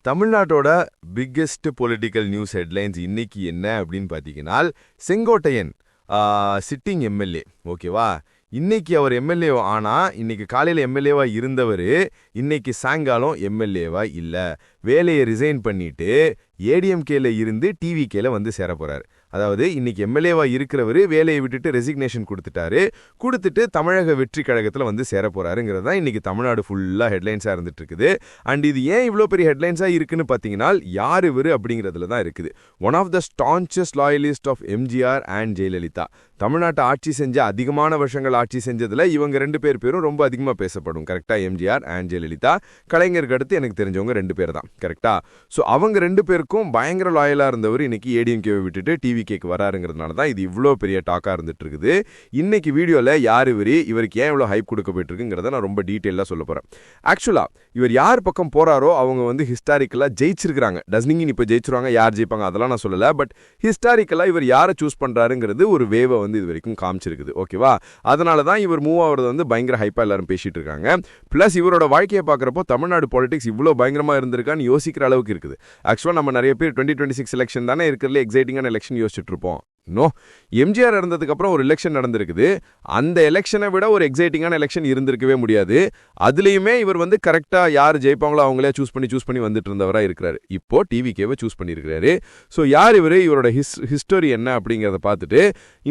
தமிழ்நாட்டோட biggest political news headlines இன்னைக்கு என்ன அப்படின்னு பார்த்தீங்கன்னா, செங்கோட்டையன் சிட்டிங் எம்எல்ஏ, ஓகேவா? இன்னைக்கு அவர் எம்எல்ஏ ஆனா இன்னைக்கு காலையில் எம்எல்ஏவா இருந்தவர் இன்னைக்கு சாயங்காலம் எம்எல்ஏவா இல்லை, வேலையை ரிசைன் பண்ணிட்டு ஏடிஎம்கேல இருந்து டிவிகேல வந்து சேர போறாரு. அதாவது இன்னைக்கு எம்எல்ஏவா இருக்கிறவர் வேலையை விட்டுட்டு ரெசிக்னேஷன் கொடுத்துட்டு தமிழக வெற்றி கழகத்தில் வந்து சேர போறாருங்கிறது தான் இன்னைக்கு தமிழ்நாடு ஃபுல்லாக ஹெட்லைன்ஸாக இருந்துட்டு இருக்குது. அண்ட் இது ஏன் இவ்வளோ பெரிய ஹெட்லைன்ஸாக இருக்குன்னு பார்த்தீங்கன்னா, யார் இவர் அப்படிங்கிறதுல தான் இருக்குது. One of the staunchest loyalist of MGR and Jayalalithaa. தமிழ்நாட்டை ஆட்சி செஞ்ச அதிகமான வருஷங்கள் ஆட்சி செஞ்சதுல இவங்க ரெண்டு பேரும் ரொம்ப அதிகமாக பேசப்படும். கரெக்டா? எம்ஜிஆர் அண்ட் ஜெயலலிதா. கலைஞருக்கு அடுத்து எனக்கு தெரிஞ்சவங்க ரெண்டு பேர் தான். கரெக்டா? ஸோ அவங்க ரெண்டு பேருக்கும் பயங்கர லாயலாக இருந்தவர் இன்னைக்கு ஏடிஎம்கேவை விட்டுட்டு டிவிகேக்கு வராருங்கிறதுனால தான் இது இவ்வளோ பெரிய டாக்காக இருந்துட்டு இருக்குது. இன்னைக்கு வீடியோவில் யார் இவருக்கு ஏன் இவ்வளோ ஹைப் கொடுக்கப்பட்டிருக்குங்கிறத நான் ரொம்ப டீட்டெயிலாக சொல்ல போகிறேன். ஆக்சுவலாக இவர் யார் பக்கம் போறாரோ அவங்க வந்து ஹிஸ்டாரிக்கலாக ஜெயிச்சிருக்கிறாங்க. டஸ்னிங்கின் இப்போ ஜெயிச்சிருவாங்க, யார் ஜெயிப்பாங்க அதெல்லாம் நான் சொல்லலை. பட் ஹிஸ்டாரிக்கலாக இவர் யாரை சூஸ் பண்ணுறாருங்கிறது ஒரு வேவை வந்து இது வரைக்கும் காமிச்சிருக்குது. ஓகேவா? அதனால தான் இவர் மூவ் ஆகிறது வந்து பயங்கர ஹைப்பாக எல்லாரும் பேசிட்டு இருக்காங்க. பிளஸ் இவரோட வாழ்க்கையை பார்க்குறப்போ தமிழ்நாடு பாலிடிக்ஸ் இவ்வளோ பயங்கரமாக இருந்திருக்கான்னு யோசிக்கிற அளவுக்கு இருக்குது. ஆக்சுவலாக நம்ம நிறைய பேர் 2026 எலெக்ஷன் தானே இருக்கிறதுல எக்ஸைட்டிங்கான எலெக்ஷன் யோசிச்சுட்டு இருப்போம். நோ, எம்ஜிஆர் இறந்ததுக்கு அப்புறம் ஒரு எலெக்ஷன் நடந்திருக்குது. அந்த எலெக்ஷனை விட ஒரு எக்ஸைட்டிங்கான எலெக்ஷன் இருந்திருக்கவே முடியாது. அதுலேயுமே இவர் வந்து கரெக்டாக யார் ஜெயிப்பாங்களோ அவங்களே சூஸ் பண்ணி வந்துட்டு இருந்தவராக இருக்கிறாரு. இப்போ டிவிகேவை சூஸ் பண்ணியிருக்கிறாரு. ஸோ யார் இவரோட ஹிஸ்டரி என்ன அப்படிங்கிறத பார்த்துட்டு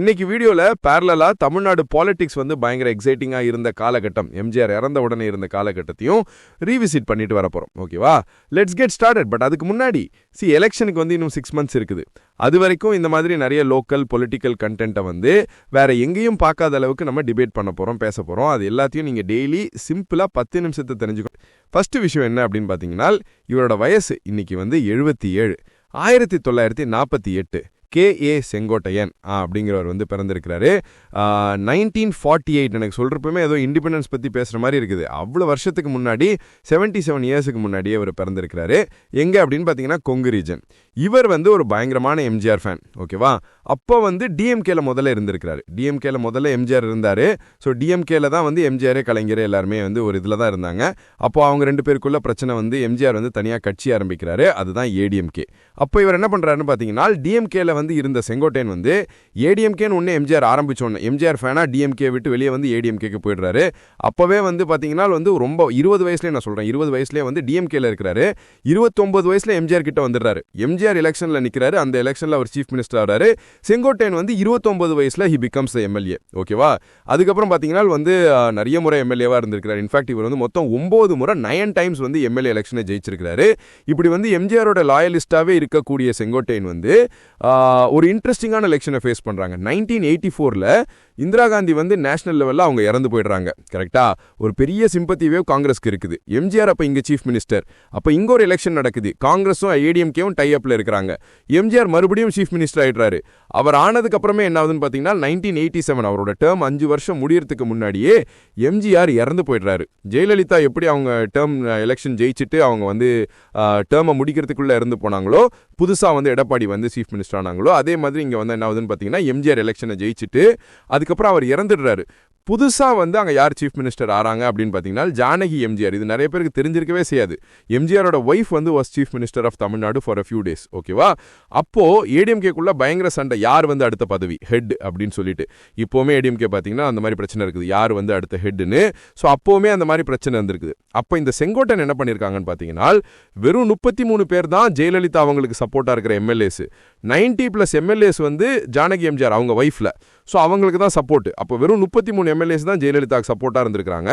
இன்னைக்கு வீடியோவில் பேரலா தமிழ்நாடு பாலிடிக்ஸ் வந்து பயங்கர எக்ஸைட்டிங்காக இருந்த காலகட்டம், எம்ஜிஆர் இறந்த உடனே இருந்த காலகட்டத்தையும் ரீவிசிட் பண்ணிட்டு வரப்போகிறோம். ஓகேவா? Let's get started. பட் அதுக்கு முன்னாடி எலெக்ஷனுக்கு வந்து இன்னும் 6 months இருக்குது. அது வரைக்கும் இந்த மாதிரி நிறைய லோக்கல் பொலிட்டிக்கல் கண்டென்ட்டை வந்து வேற எங்கேயும் பார்க்காத அளவுக்கு நம்ம டிபேட் பண்ண போகிறோம், பேச போகிறோம். அது எல்லாத்தையும் நீங்கள் டெய்லி சிம்பிளாக 10 நிமிஷத்தை தெரிஞ்சுக்கணும். ஃபர்ஸ்ட் விஷயம் என்ன அப்படின்னு பார்த்தீங்கன்னா, இவரோட வயசு இன்னைக்கு வந்து 77. 1948 K.A. செங்கோட்டையன் அப்படிங்கிறவர் வந்து பிறந்திருக்கிறாரு. 1948 எனக்கு சொல்றப்பமே ஏதோ இண்டிபெண்டன்ஸ் பற்றி பேசுகிற மாதிரி இருக்குது. அவ்வளோ வருஷத்துக்கு முன்னாடி 77 இயர்ஸுக்கு முன்னாடியே அவர் பிறந்திருக்கிறாரு. எங்கே அப்படின்னு பார்த்தீங்கன்னா கொங்கு ரீஜன். இவர் வந்து ஒரு பயங்கரமான எம்ஜிஆர் ஃபேன். ஓகேவா? அப்போ வந்து டிஎம்கேல முதல்ல இருந்திருக்கிறாரு. டிஎம்கேல முதல்ல எம்ஜிஆர் இருந்தார். ஸோ டிஎம்கேல தான் வந்து எம்ஜிஆரே கலைஞர் எல்லாருமே வந்து ஒரு இதில் தான் இருந்தாங்க. அப்போ அவங்க ரெண்டு பேருக்குள்ள பிரச்சனை வந்து எம்ஜிஆர் வந்து தனியாக கட்சி ஆரம்பிக்கிறாரு. அதுதான் ஏடிஎம்கே. அப்போ இவர் என்ன பண்ணுறாருன்னு பார்த்தீங்கன்னா, டிஎம்கேல வந்து இருந்த செங்கோட்டையன் வந்து ஏடிஎம்கேன்னு ஒன்று எம்ஜிஆர் ஆரம்பிச்சோன்னு எம்ஜிஆர் ஃபேனா டிஎம்கே விட்டு வெளியே வந்து ஏடிஎம்கேக்கு போயிடுறாரு. அப்போவே வந்து பார்த்தீங்கன்னா வந்து ரொம்ப 20 வயசுலேயே நான் சொல்கிறேன், 20 வயசுலேயே வந்து டிஎம்கேல இருக்கிறாரு. 29 வயசுல எம்ஜிஆர் கிட்ட வந்துடுறாரு. எம்ஜிஆர் எலெக்ஷனில் நிற்கிறாரு. அந்த எலெக்ஷனில் அவர் சீஃப் மினிஸ்டர் ஆகிறாரு. செங்கோட்டையன் வந்து 29 வயசுல ஹி பிகம்ஸ் எம்எல்ஏ. ஓகேவா? அதுக்கப்புறம் பார்த்தீங்கன்னா வந்து நிறைய முறை எம்எல்ஏவாக இருந்திருக்கிறார். இன்ஃபேக்ட் இவர் வந்து மொத்தம் 9 முறை 9 times வந்து எம்எல்ஏ எலெக்ஷனை ஜெயிச்சிருக்கிறாரு. இப்படி வந்து எம்ஜிஆரோட லாயலிஸ்டாவே இருக்கக்கூடிய செங்கோட்டையன் வந்து ஒரு இன்ட்ரெஸ்டிங்கான எலெக்ஷனை ஃபேஸ் பண்றாங்க. 1984ல இந்திரா காந்தி வந்து நேஷனல் லெவலில் அவங்க இறந்து போயிடுறாங்க. கரெக்டா? ஒரு பெரிய சிம்பத்தி வேவ் காங்கிரஸ்க்கு இருக்குது. எம்ஜிஆர் அப்போ இங்கே சீஃப் மினிஸ்டர். அப்போ இங்கே ஒரு எலெக்ஷன் நடக்குது. காங்கிரஸும் ஏடிஎம்கேவும் டை அப்ல இருக்கிறாங்க. எம்ஜிஆர் மறுபடியும் சீஃப் மினிஸ்டர் ஆயிடுறாரு. அவர் ஆனதுக்கு அப்புறமே என்ன ஆகுதுன்னு பார்த்தீங்கன்னா, 1987 அவரோட டேர்ம் 5 வருஷம் முடியறதுக்கு முன்னாடியே எம்ஜிஆர் இறந்து போயிடுறாரு. ஜெயலலிதா எப்படி அவங்க டேர்ம் எலெக்ஷன் ஜெயிச்சுட்டு அவங்க வந்து டேர்மை முடிக்கிறதுக்குள்ள இறந்து போனாங்களோ, புதுசா வந்து எடப்பாடி வந்து சீஃப் மினிஸ்டர் ஆனாங்களோ, அதே மாதிரி இங்க வந்து என்ன ஆகுதுன்னு பார்த்தீங்கன்னா, எம்ஜிஆர் எலெக்ஷனை ஜெயிச்சுட்டு அதுக்கப்புறம் அவர் இறந்துடுறாரு. புதுசா வந்து அங்கே யார் சீஃப் மினிஸ்டர் ஆறாங்க அப்படின்னு பார்த்தீங்கன்னா, ஜானகி எம்ஜிஆர். இது நிறைய பேருக்கு தெரிஞ்சிருக்கவே செய்யாது. எம்ஜிஆரோட ஒய்ஃப் வந்து was chief minister of Tamil Nadu for a few days. ஓகேவா? அப்போ ஏடிஎம்கேக்குள்ள பயங்கர சண்டை, யார் வந்து அடுத்த பதவி ஹெட் அப்படின்னு சொல்லிட்டு. இப்போவுமே ஏடிஎம்கே பார்த்தீங்கன்னா அந்த மாதிரி பிரச்சனை இருக்குது, யார் வந்து அடுத்த ஹெட்னு. ஸோ அப்போவுமே அந்த மாதிரி பிரச்சனை இருந்திருக்குது. அப்போ இந்த செங்கோட்டன் என்ன பண்ணியிருக்காங்கன்னு பார்த்தீங்கன்னா, வெறும் 33 பேர் தான் ஜெயலலிதா அவங்களுக்கு சப்போர்ட்டாக இருக்கிற எம்எல்ஏஸ். 90+ எம்எல்ஏஸ் வந்து ஜானகி எம்ஜிஆர் அவங்க ஒய்ஃப்ல. ஸோ அவங்களுக்கு தான் சப்போர்ட். அப்போ வெறும் 33 எம்எல்ஏஸ் தான் ஜெயலலிதாவுக்கு சப்போர்ட்டாக இருந்திருக்காங்க.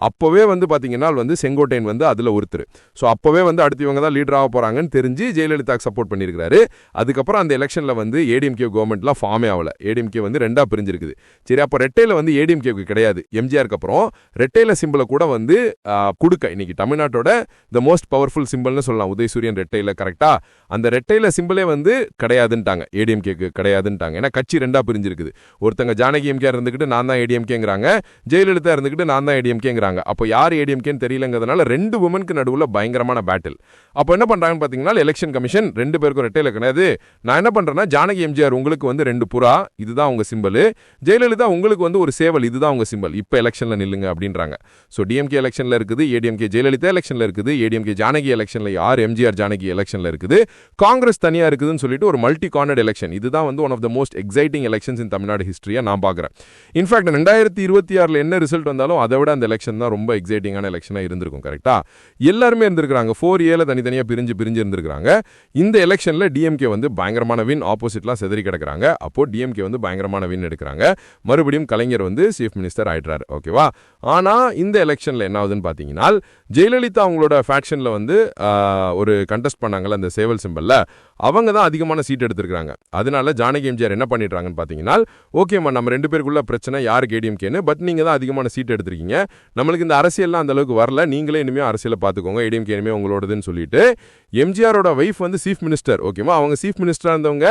அப்போவே வந்து பார்த்தீங்கன்னா வந்து செங்கோட்டையன் வந்து அதில் ஒருத்தர். ஸோ அப்போவே வந்து அடுத்து இவங்க தான் லீடர் ஆக போகிறாங்கன்னு தெரிஞ்சு ஜெயலலிதாவுக்கு சப்போர்ட் பண்ணியிருக்காரு. அதுக்கப்புறம் அந்த எலெக்ஷனில் வந்து ஏடிஎம்கே கவர்மெண்ட்லாம் ஃபார்மே ஆகல. ஏடிஎம்கே வந்து 2ஆக பிரிஞ்சிருக்குது. சரி, அப்போ ரெட்டையில் வந்து ஏடிஎம்கேக்கு கிடையாது. எம்ஜிஆருக்கு அப்புறம் ரெட்டையில சிம்பிளை கூட வந்து கொடுக்க இன்னைக்கு தமிழ்நாட்டோட த மோஸ்ட் பவர்ஃபுல் சிம்பிள்னு சொல்லலாம் உதயசூரியன் ரெட்டையில. கரெக்டா? அந்த ரெட்டையில சிம்பிளே வந்து கிடையாதுன்ட்டாங்க, ஏடிஎம்கேக்கு கிடையாதுன்ட்டாங்க. ஏன்னா கட்சி 2ஆக பிரிஞ்சிருக்குது. ஒருத்தங்க ஜானகி எம்கே இருந்துக்கிட்டு நான் தான் ஏடிஎம்கேங்கிறாங்க, ஜெயலலிதா இருந்துக்கிட்டு நான் தான் ஏடிஎம்கேங்கிறாங்க. அப்போ யார் ஏடிஎம்கேன்னு தெரியலங்கிறதுனால 2 உமனுக்கு நடுவில் பயங்கரமான பேட்டில். அப்போ என்ன பண்றாங்கன்னு பாத்தீங்கன்னா எலெக்ஷன் கமிஷன் 2 பேருக்கும் ரெட்டையில கிடையாது, நான் என்ன பண்றேன்னா ஜானகி எம்ஜிஆர் உங்களுக்கு வந்து 2 புறா, இதுதான் உங்க சிம்பல், ஜெயலலிதா உங்களுக்கு வந்து ஒரு சேவல், இதுதான் உங்க சிம்பல், இப்போ எலெக்ஷன்ல நில்லுங்க அப்படின்றாங்க. ஸோ டிஎம்கே எலெக்ஷன்ல இருக்குது, ஏடிஎம்கே ஜெயலலிதா எலெக்ஷன்ல இருக்குது, ஏடிஎம்கே ஜானகி எலெக்ஷன்ல எம்ஜிஆர் ஜானகி எலெக்ஷன்ல இருக்குது, காங்கிரஸ் தனியா இருக்குதுன்னு சொல்லிட்டு ஒரு மல்டி கார்னர்ட் எலெக்ஷன். இதுதான் வந்து one of the most exciting elections in Tamil Nadu ஹிஸ்டரியா நான் பார்க்குறேன். இன்ஃபேக்ட் 2026 என்ன ரிசல்ட் வந்தாலும் அதை விட அந்த எலெக்ஷன் தான் ரொம்ப எக்ஸைட்டிங்கான எலெக்ஷனாக இருந்திருக்கும். கரெக்டா? எல்லாருமே இருந்திருக்காங்க, 4Aல தனித்தனியாக பிரிஞ்சு இருந்திருக்காங்க. இந்த எலெக்ஷன்ல டிஎம்கே வந்து பயங்கரமான வின், ஆப்போசிட்லாம் செதறி கிடக்குறாங்க. அப்போ டிஎம்கே வந்து பயங்கரமான வின் எடுக்கிறாங்க. மறுபடியும் கலைஞர் வந்து சீஃப் மினிஸ்டர் ஆயிடுறாரு. ஓகேவா? ஆனா இந்த எலெக்ஷன்ல என்ன ஆகுதுன்னு பாத்தீங்கன்னா, ஜெயலலிதா அவங்களோட ஃபேக்ஷன்ல வந்து ஒரு கண்டெஸ்ட் பண்ணாங்கல்ல அந்த சேவல் சிம்பல்ல, அவங்க தான் அதிகமான சீட் எடுத்திருக்காங்க. அதனால ஜானகி எம்ஜிஆர் என்ன பண்ணிடுறாங்கன்னு பாத்தீங்கன்னா, ஓகேம்மா நம்ம 2 பேருக்குள்ள பிரச்சனை யாருக்கு ஏடிஎம்கேன்னு, பட் நீங்க தான் அதிகமான சீட் எடுத்திருக்கீங்க, நம்மளுக்கு இந்த அரசியல்லாம் அந்த அளவுக்கு வரல, நீங்களே இனிமே அரசியலை பார்த்துக்கோங்க, ஏடிஎம்கே இனிமே உங்களோடதுன்னு சொல்லிட்டு எம்ஜிஆரோட வைஃப் வந்து சீஃப் மினிஸ்டர். ஓகேவா? அவங்க சீஃப் மினிஸ்டரா இருந்தவங்க,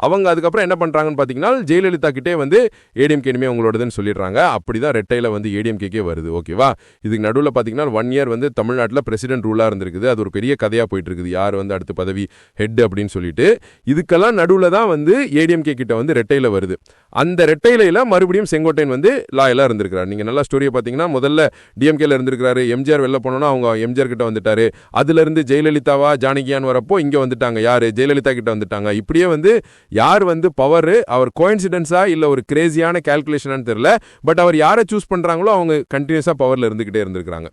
அவங்க அதுக்கப்புறம் என்ன பண்றாங்கன்னு பாத்தீங்கன்னா ஜெயலலிதா கிட்டே வந்து ஏடிஎம்கே இனிமே உங்களோடதுன்னு சொல்லிடுறாங்க. அப்படிதான் ரெட்டையில வந்து ஏடிஎம்கே வருது. ஓகேவா? இதுக்கு நடுவில் பாத்தீங்கன்னா 1 இயர் வந்து தமிழ்நாட்டில் பிரசிடென்ட் ரூலா இருந்திருக்குது. அது ஒரு பெரிய கதையா போயிட்டு இருக்குது, யார் வந்து அடுத்த பதவி ஹெட் அப்படின்னு சொல்லிட்டு. இதுக்கெல்லாம் நடுவில் தான் வந்து ஏடிஎம்கே கிட்ட வந்து ரெட்டையில வருது. அந்த ரெட்டையில மறுபடியும் செங்கோட்டையன் வந்து லாயலா இருந்திருக்காரு. நீங்க நல்லா ஸ்டோரியை பாத்தீங்கன்னா, முதல்ல டிஎம்கேல இருந்திருக்காரு, எம்ஜிஆர் வெளில போனோம்னா அவங்க எம்ஜிஆர் கிட்ட வந்துட்டாரு, அதுல இருந்து ஜெயலலிதாவா ஜானகியான்னு வரப்போ இங்க வந்துட்டாங்க, யாரு ஜெயலலிதா கிட்ட வந்துட்டாங்க. இப்படியே வந்து யார் வந்து பவர், அவர் கோயின்சிடென்ஸா இல்ல ஒரு கிரேசியான கால்குலேஷனான்னு தெரியல, பட் அவர் யாரை சூஸ் பண்றாங்களோ அவங்க கண்டினியூஸா பவர்ல இருந்துகிட்டே இருந்திருக்காங்க.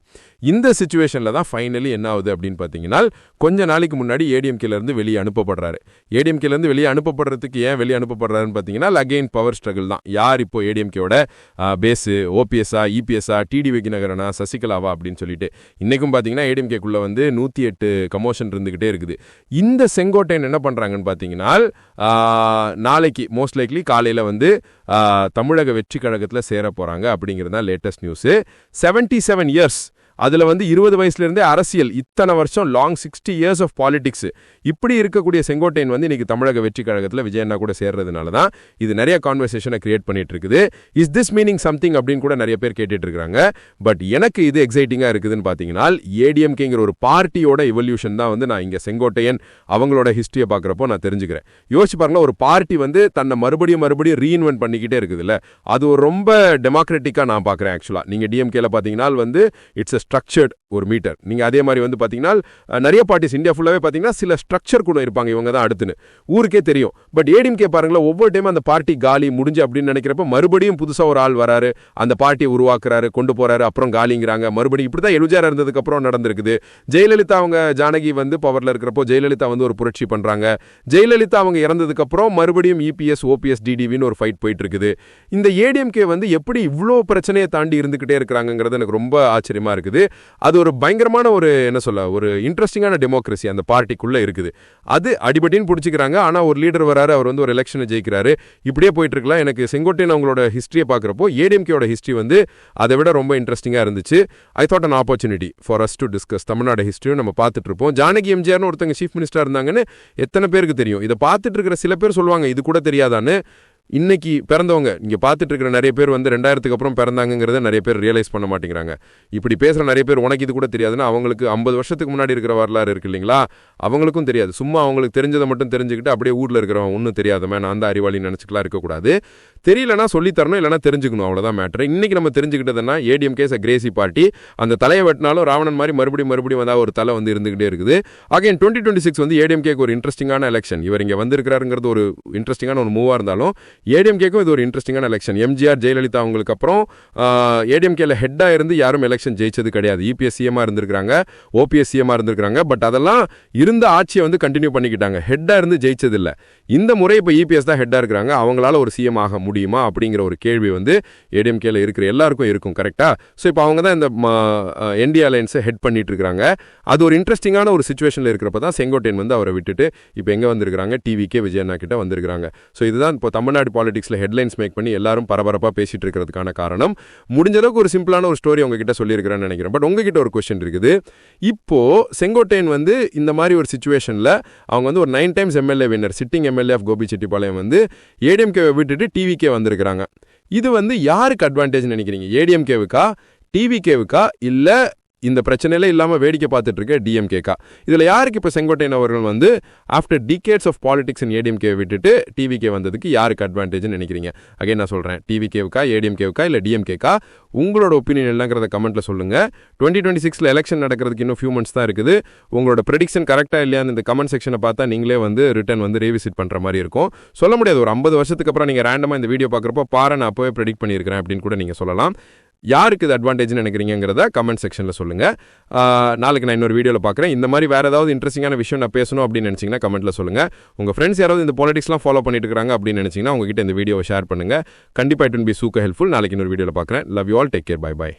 இந்த சிச்சுவேஷன்ல தான் ஃபைனலி என்ன ஆகுது அப்படின்னு பாத்தீங்கன்னா, கொஞ்ச நாளைக்கு முன்னாடி ஏடிஎம்கேல இருந்து வெளியே அனுப்பப்படுறாரு. ஏடிஎம்கேல இருந்து வெளியே அனுப்பப்படுறதுக்கு ஏன் வெளியே அனுப்பப்படுறாருன்னு பாத்தீங்கன்னா, அகைன் பவர் ஸ்ட்ரகிள் தான். யார் இப்போ ஏடிஎம்கேவோட பேஸ், ஓபிஎஸ்ஆ, இபிஎஸ்ஆ, டிடிவி தினகரனா, சசிகலாவா அப்படின்னு சொல்லிட்டு இன்னைக்கும் பாத்தீங்கன்னா ஏடிஎம்கேக்குள்ள வந்து 108 கமோஷன் இருந்துகிட்டே இருக்குது. இந்த செங்கோட்டையன் என்ன பண்றாங்கன்னு பாத்தீங்கன்னா, நாளைக்கு மோஸ்ட் லைக்லி காலையில வந்து தமிழக வெற்றி கழகத்தில் சேர போறாங்க அப்படிங்கிறது தான் லேட்டஸ்ட் நியூஸ். 77 இயர்ஸ், அதுல வந்து 20 வயசுல இருந்தே அரசியல், இத்தனை வருஷம் லாங் 60 இயர்ஸ் ஆஃப் பாலிடிக்ஸ், இப்படி இருக்கக்கூடிய செங்கோட்டையன் வந்து இன்னைக்கு தமிழக வெற்றி கழகத்தில் விஜயண்ணா கூட சேர்றதுனால தான் இது நிறைய கான்வர்சேஷனை கிரியேட் பண்ணிட்டு இருக்குது. இஸ் திஸ் மீனிங் சம்திங் அப்படின்னு கூட நிறைய பேர் கேட்டுட்டு இருக்காங்க. பட் எனக்கு இது எக்ஸைட்டிங்கா இருக்குதுன்னு பாத்தீங்கன்னா, ஏடிஎம்கேங்கிற ஒரு பார்ட்டியோட எவல்யூஷன் தான் வந்து நான் இங்க செங்கோட்டையன் அவங்களோட ஹிஸ்டரியை பார்க்குறப்போ நான் தெரிஞ்சுக்கிறேன். யோசிச்சு பாருங்களா, ஒரு பார்ட்டி வந்து தன்னை மறுபடியும் ரீஇன்வென்ட் பண்ணிக்கிட்டே இருக்குதுல்ல, அது ஒரு ரொம்ப டெமோக்ராட்டிக்கா நான் பார்க்குறேன். ஆக்சுவலா நீங்க டிஎம்கேல பாத்தீங்கன்னா வந்து இட்ஸ் ஸ்ட்ரக்சர்ட் ஒரு மீட்டர், நீங்க அதே மாதிரி வந்து பாத்தீங்கன்னா நிறைய பார்ட்டிஸ் இந்தியா ஃபுல்லாவே பாத்தீங்கன்னா சில ஸ்ட்ரக்சர் கூட இருப்பாங்க, இவங்க தான் அடுத்துன்னு ஊருக்கே தெரியும். பட் ஏடிஎம்கே பாருங்களா, ஒவ்வொரு டைம் அந்த பார்ட்டி காலி முடிஞ்சு அப்படின்னு நினைக்கிறப்ப மறுபடியும் புதுசா ஒரு ஆள் வராரு, அந்த பார்ட்டியை உருவாக்குறாரு, கொண்டு போறாரு, அப்புறம் காலிங்கிறாங்க மறுபடியும். இப்படிதான் 76 இருந்ததுக்கு அப்புறம் நடந்திருக்குது. ஜெயலலிதா அவங்க ஜானகி வந்து பவர்ல இருக்கிறப்போ ஜெயலலிதா வந்து ஒரு புரட்சி பண்றாங்க. ஜெயலலிதா அவங்க இறந்ததுக்கு அப்புறம் மறுபடியும் இபிஎஸ் ஓபிஎஸ் டிடிவின்னு ஒரு ஃபைட் போயிட்டு இருக்குது. இந்த ஏடிஎம்கே வந்து எப்படி இவ்வளோ பிரச்சனையை தாண்டி இருந்துகிட்டே இருக்கிறாங்கிறது எனக்கு ரொம்ப ஆச்சரியமா இருக்குது. அது ஒரு பயங்கரமான ஒரு என்ன சொல்ல, ஒரு இன்ட்ரெஸ்டிங்கான டெமோக்ரஸி அந்த பார்ட்டிக்குள்ள இருக்குது. அது அடிபடின்னு பிடிச்சிக்கிறாங்க. ஆனா ஒரு லீடர் வராரு, அவர் வந்து ஒரு எலெக்ஷனை ஜெயிக்கிறாரு, இப்படியே போயிட்டு இருக்கலாம். எனக்கு செங்கோட்டையன் அவங்களோட ஹிஸ்டரியை பார்க்குறப்போ ஏடிஎம்கேயோட ஹிஸ்டரி வந்து அதை விட ரொம்ப இன்ட்ரெஸ்டிங்கா இருந்துச்சு. I thought an opportunity for us to discuss. Tamil Nadu ஹிஸ்டரியும் நம்ம பார்த்துட்டு இருப்போம். ஜானகி எம்ஜிஆர்னு ஒருத்தங்க சீஃப் மினிஸ்டரா இருந்தாங்கன்னு எத்தனை பேருக்கு தெரியும்? இதை பார்த்துட்டு இருக்கிற சில பேர் சொல்லுவாங்க இது கூட தெரியாதான்னு. இன்னைக்கு பிறந்தவங்க இங்க பார்த்துட்டு இருக்கிற நிறைய பேர் வந்து 2000க்கு அப்புறம் பிறந்தாங்கிறத நிறைய பேர் ரியலைஸ் பண்ண மாட்டேங்கிறாங்க. இப்படி பேசுற நிறைய பேர் உனக்கு இது கூட தெரியாதுன்னா அவங்களுக்கு 50 வருஷத்துக்கு முன்னாடி இருக்கிற வரலாறு இருக்கு இல்லைங்களா, அவங்களுக்கும் தெரியாது. சும்மா அவங்களுக்கு தெரிஞ்சதை மட்டும் தெரிஞ்சுக்கிட்டு அப்படியே ஊர்ல இருக்கிறவங்க ஒன்றும் தெரியாதமே நான் தான் அறிவாளின்னு நினைச்சுக்கலாம் இருக்கக்கூடாது. தெரியலனா சொல்லித்தரணும், இல்லைனா தெரிஞ்சுக்கணும், அவ்வளோதான் மேட்ரு. இன்னைக்கு நம்ம தெரிஞ்சுக்கிட்டதுன்னா ADMK is a crazy party. அந்த தலையை வெட்டினாலும் ராவணன் மாதிரி மறுபடியும் வந்தா ஒரு தலை வந்து இருந்துகிட்டே இருக்குது. அகைன் 2026 வந்து ஏடிஎம்கேக்கு ஒரு இன்ட்ரெஸ்டிங்கான எலெக்ஷன். இவர் இங்கே வந்திருக்கிறாருங்கிறது ஒரு இன்ட்ரெஸ்டிங்கான ஒரு மூவா இருந்தாலும் ஏடிஎம்கேக்கும் இது ஒரு இன்ட்ரெஸ்டிங்கான எலெக்ஷன். எம்ஜிஆர் ஜெயலலிதா அவங்களுக்கு அப்புறம் ஏடிஎம்கேல ஹெட்டா இருந்து யாரும் எலெக்ஷன் ஜெயிச்சது கிடையாது. இபிஎஸ் சிஎம்மா இருந்திருக்காங்க, ஓபிஎஸ் சிஎம்மா இருந்திருக்காங்க. பட் அதெல்லாம் இருந்த ஆட்சியை வந்து கண்டினியூ பண்ணிக்கிட்டாங்க, ஹெட்டா இருந்து ஜெயிச்சது இல்லை. இந்த முறை இப்போ இபிஎஸ் தான் ஹெட்டா இருக்கிறாங்க. அவங்களால ஒரு சிஎம் ஆக முடியுமா அப்படிங்கிற ஒரு கேள்வி வந்து ஏடிஎம்கேல இருக்கிற எல்லாருக்கும் இருக்கும். கரெக்டா? ஸோ இப்போ அவங்க தான் இந்த என்டிஏ அலையன்ஸை ஹெட் பண்ணிட்டு இருக்காங்க. அது ஒரு இன்ட்ரெஸ்டிங்கான ஒரு சிச்சுவேஷன்ல இருக்கிறப்ப தான் செங்கோட்டையன் வந்து அவரை விட்டுட்டு இப்போ எங்க வந்திருக்காங்க, டிவிக்கே விஜயண்ணா கிட்ட வந்திருக்காங்க. ஸோ இதுதான் இப்போ தமிழ்நாடு பாலிடிக்ஸ்ல ஹெட்லைன்ஸ் மேக் பண்ணி எல்லாரும் பரபரப்பா பேசிட்டு இருக்கிறதுக்கான காரணம். முடிஞ்ச அளவுக்கு ஒரு சிம்பிளான ஒரு ஸ்டோரி உங்ககிட்ட சொல்லியிருக்கிறேன்னு நினைக்கிறேன். பட் உங்ககிட்ட ஒரு கொஸ்டின் இருக்குது. இப்போ செங்கோட்டையன் வந்து இந்த மாதிரி ஒரு சிச்சுவேஷன்ல அவங்க வந்து ஒரு 9 times MLA winner, sitting MLA of Gobichettipalayam வந்து ஏடிஎம்கே விட்டுட்டு டிவிக்கே வந்திருக்கிறாங்க. இது வந்து யாருக்கு அட்வான்டேஜ் நினைக்கிறீங்க? ஏடிஎம்கேவுக்கா, டிவிகேவுக்கா, இல்ல இந்த பிரச்சனையில இல்லாமல் வேடிக்கை பார்த்துட்டு இருக்க டிஎம்கேக்கா? இதில் யாருக்கு இப்போ செங்கோட்டையன் அவர்கள் வந்து ஆஃப்டர் டிகேட்ஸ் ஆஃப் பாலிடிக்ஸ் இன் ஏடிஎம்கே விட்டுட்டு டிவிகே வந்ததுக்கு யாருக்கு அட்வான்டேஜ்னு நினைக்கிறீங்க? அகைன் நான் சொல்கிறேன், டிவிகேவுக்கா, ஏடிஎம்கேவுக்கா, இல்லை டிஎம்கேக்கா? உங்களோட ஒப்பீனியன் என்னங்கிறத கமெண்ட்டில் சொல்லுங்கள். 2026 எலெக்ஷன் நடக்கிறதுக்கு இன்னும் ஃபியூ மந்த்ஸ் தான் இருக்குது. உங்களோட ப்ரெடிக்ஷன் கரெக்டாக இல்லையான்னு இந்த கமெண்ட் செக்ஷனை பார்த்தா நீங்களே வந்து ரிட்டர்ன் வந்து ரீவிசிட் பண்ணுற மாதிரி இருக்கும். சொல்ல முடியாது, ஒரு 50 வருஷத்துக்கு அப்புறம் நீங்கள் ரேண்டமாக இந்த வீடியோ பார்க்குறப்போ பாரு நான் அப்போவே ப்ரெடிக்ட் பண்ணியிருக்கிறேன் அப்படின்னு கூட நீங்கள் சொல்லலாம். யாருக்கு இது அட்வான்டேஜ்னு நினைக்கிறீங்கிறத கமெண்ட் செக்ஷனில் சொல்லுங்கள். நாளைக்கு நான் இன்னொரு வீடியோவில் பார்க்குறேன். இந்த மாதிரி வேறு ஏதாவது இன்ட்ரெஸ்டிங்கான விஷயம் நான் பேசணும் அப்படின்னு நினச்சிங்கன்னா கமெண்ட்டில் சொல்லுங்கள். உங்கள் ஃப்ரெண்ட்ஸ் யாராவது இந்த பாலிடிக்ஸ்லாம் ஃபாலோ பண்ணிட்டு இருக்காங்க அப்படின்னு நினச்சிங்கன்னா உங்ககிட்ட இந்த வீடியோவை ஷேர் பண்ணுங்கள். கண்டிப்பாக it will be super helpful. நாளைக்கு இன்னொரு வீடியோவில் பார்க்குறேன். Love you all. Take care. Bye by.